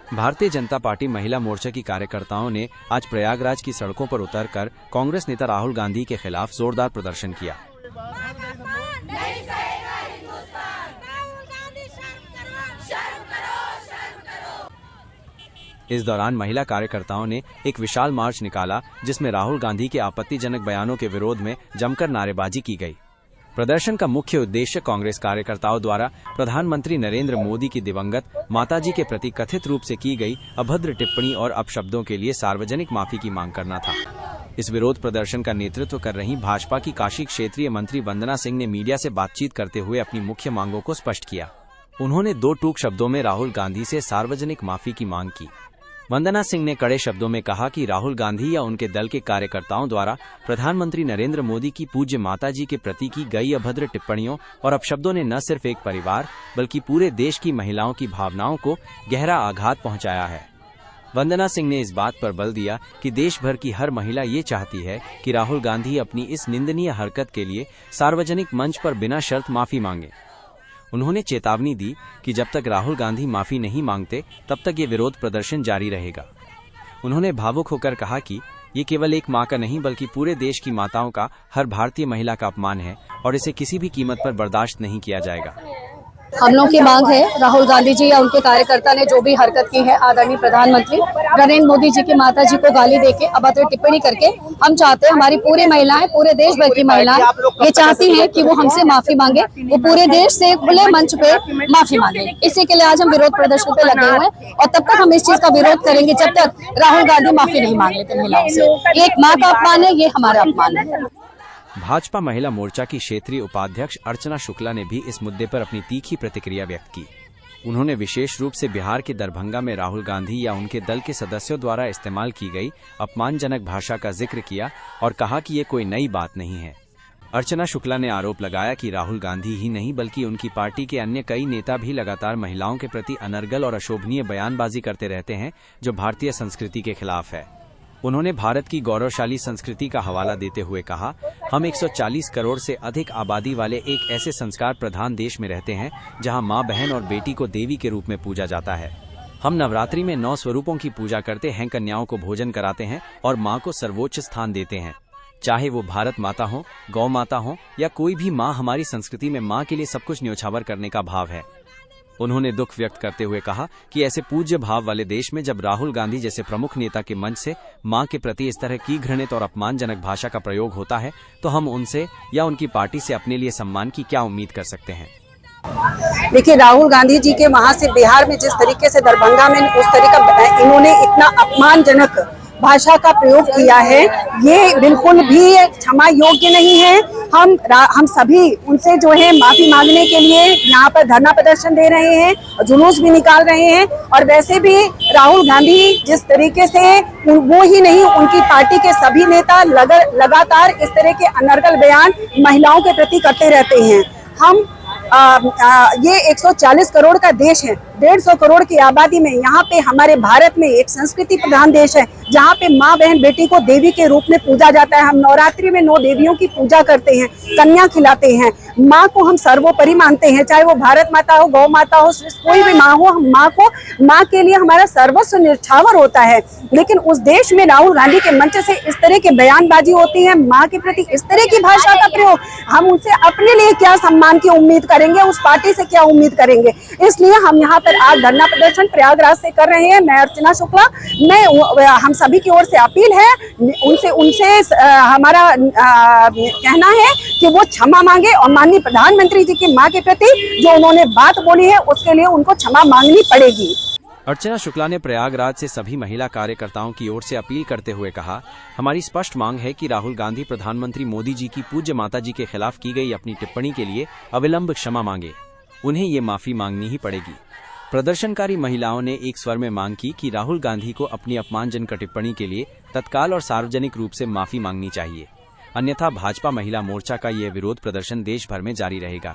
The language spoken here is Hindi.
भारतीय जनता पार्टी महिला मोर्चा की कार्यकर्ताओं ने आज प्रयागराज की सड़कों पर उतरकर कांग्रेस नेता राहुल गांधी के खिलाफ जोरदार प्रदर्शन किया। इस दौरान महिला कार्यकर्ताओं ने एक विशाल मार्च निकाला, जिसमें राहुल गांधी के आपत्तिजनक बयानों के विरोध में जमकर नारेबाजी की गई। प्रदर्शन का मुख्य उद्देश्य कांग्रेस कार्यकर्ताओं द्वारा प्रधानमंत्री नरेंद्र मोदी की दिवंगत माताजी के प्रति कथित रूप से की गई अभद्र टिप्पणी और अपशब्दों के लिए सार्वजनिक माफी की मांग करना था। इस विरोध प्रदर्शन का नेतृत्व कर रही भाजपा की काशी क्षेत्रीय मंत्री वंदना सिंह ने मीडिया से बातचीत करते हुए अपनी मुख्य मांगों को स्पष्ट किया। उन्होंने 2 टूक शब्दों में राहुल गांधी से सार्वजनिक माफी की मांग की। वंदना सिंह ने कड़े शब्दों में कहा कि राहुल गांधी या उनके दल के कार्यकर्ताओं द्वारा प्रधानमंत्री नरेंद्र मोदी की पूज्य माताजी के प्रति की गई अभद्र टिप्पणियों और अपशब्दों ने न सिर्फ एक परिवार बल्कि पूरे देश की महिलाओं की भावनाओं को गहरा आघात पहुंचाया है। वंदना सिंह ने इस बात पर बल दिया कि देश भर की हर महिला ये चाहती है कि राहुल गांधी अपनी इस निंदनीय हरकत के लिए सार्वजनिक मंच पर बिना शर्त माफी मांगे। उन्होंने चेतावनी दी कि जब तक राहुल गांधी माफी नहीं मांगते तब तक ये विरोध प्रदर्शन जारी रहेगा। उन्होंने भावुक होकर कहा कि ये केवल एक मां का नहीं बल्कि पूरे देश की माताओं का, हर भारतीय महिला का अपमान है और इसे किसी भी कीमत पर बर्दाश्त नहीं किया जाएगा। हम लोग की मांग है राहुल गांधी जी या उनके कार्यकर्ता ने जो भी हरकत की है आदरणीय प्रधानमंत्री नरेंद्र मोदी जी की माता जी को गाली देके अभद्र टिप्पणी करके, हम चाहते हैं हमारी पूरी महिलाएं, पूरे देश भर की महिलाएं ये चाहती हैं कि वो हमसे माफी मांगे, वो पूरे देश से खुले मंच पे माफी मांगे। इसी के लिए आज हम विरोध प्रदर्शन पे लगे हुए हैं और तब तक हम इस चीज का विरोध करेंगे जब तक राहुल गांधी माफी नहीं मांग लेते महिलाओं से। ये एक माँ का अपमान है, ये हमारा अपमान है। भाजपा महिला मोर्चा की क्षेत्रीय उपाध्यक्ष अर्चना शुक्ला ने भी इस मुद्दे पर अपनी तीखी प्रतिक्रिया व्यक्त की। उन्होंने विशेष रूप से बिहार के दरभंगा में राहुल गांधी या उनके दल के सदस्यों द्वारा इस्तेमाल की गई अपमानजनक भाषा का जिक्र किया और कहा कि ये कोई नई बात नहीं है। अर्चना शुक्ला ने आरोप लगाया कि राहुल गांधी ही नहीं बल्कि उनकी पार्टी के अन्य कई नेता भी लगातार महिलाओं के प्रति अनर्गल और अशोभनीय बयानबाजी करते रहते हैं, जो भारतीय संस्कृति के खिलाफ है। उन्होंने भारत की गौरवशाली संस्कृति का हवाला देते हुए कहा, हम 140 करोड़ से अधिक आबादी वाले एक ऐसे संस्कार प्रधान देश में रहते हैं जहां मां, बहन और बेटी को देवी के रूप में पूजा जाता है। हम नवरात्रि में 9 स्वरूपों की पूजा करते हैं, कन्याओं को भोजन कराते हैं और मां को सर्वोच्च स्थान देते हैं। चाहे वो भारत माता हो, गौ माता हो या कोई भी मां, हमारी संस्कृति में मां के लिए सब कुछ न्योछावर करने का भाव है। उन्होंने दुख व्यक्त करते हुए कहा कि ऐसे पूज्य भाव वाले देश में जब राहुल गांधी जैसे प्रमुख नेता के मंच से मां के प्रति इस तरह की घृणित और अपमानजनक भाषा का प्रयोग होता है तो हम उनसे या उनकी पार्टी से अपने लिए सम्मान की क्या उम्मीद कर सकते हैं। देखिए, राहुल गांधी जी के वहां से बिहार में जिस तरीके से दरभंगा में उस तरीका इन्होंने इतना अपमानजनक भाषा का प्रयोग किया है, ये बिल्कुल भी क्षमा योग्य नहीं है। हम सभी उनसे जो है माफी मांगने के लिए यहाँ पर धरना प्रदर्शन दे रहे हैं, जुलूस भी निकाल रहे हैं। और वैसे भी राहुल गांधी जिस तरीके से, वो ही नहीं उनकी पार्टी के सभी नेता लगातार इस तरह के अनर्गल बयान महिलाओं के प्रति करते रहते हैं। ये 140 करोड़ का देश है, 150 करोड़ की आबादी में यहाँ पे हमारे भारत में एक संस्कृति प्रधान देश है जहाँ पे माँ, बहन, बेटी को देवी के रूप में पूजा जाता है। हम नवरात्रि में 9 देवियों की पूजा करते हैं, कन्या खिलाते हैं। माँ को हम सर्वोपरि मानते हैं, चाहे वो भारत माता हो, गौ माता हो, कोई भी माँ हो, हम माँ के लिए हमारा सर्वस्व न्यौछावर होता है। लेकिन उस देश में राहुल गांधी के मंच से इस तरह की बयानबाजी होती है, माँ के प्रति इस तरह की भाषा का प्रयोग, हम उनसे अपने लिए क्या सम्मान की उम्मीद करेंगे, उस पार्टी से क्या उम्मीद करेंगे। इसलिए हम यहाँ पर आज धरना प्रदर्शन प्रयागराज से कर रहे हैं। मैं अर्चना शुक्ला, हम सभी की ओर से अपील है, उनसे हमारा कहना है कि वो क्षमा मांगे और माननीय प्रधानमंत्री जी की मां के प्रति जो उन्होंने बात बोली है उसके लिए उनको क्षमा मांगनी पड़ेगी। अर्चना शुक्ला ने प्रयागराज से सभी महिला कार्यकर्ताओं की ओर से अपील करते हुए कहा, हमारी स्पष्ट मांग है कि राहुल गांधी प्रधानमंत्री मोदी जी की पूज्य माता जी के खिलाफ की गई अपनी टिप्पणी के लिए अविलंब क्षमा मांगे। उन्हें ये माफी मांगनी ही पड़ेगी। प्रदर्शनकारी महिलाओं ने एक स्वर में मांग की कि राहुल गांधी को अपनी अपमानजनक टिप्पणी के लिए तत्काल और सार्वजनिक रूप से माफी मांगनी चाहिए, अन्यथा भाजपा महिला मोर्चा का यह विरोध प्रदर्शन देश भर में जारी रहेगा।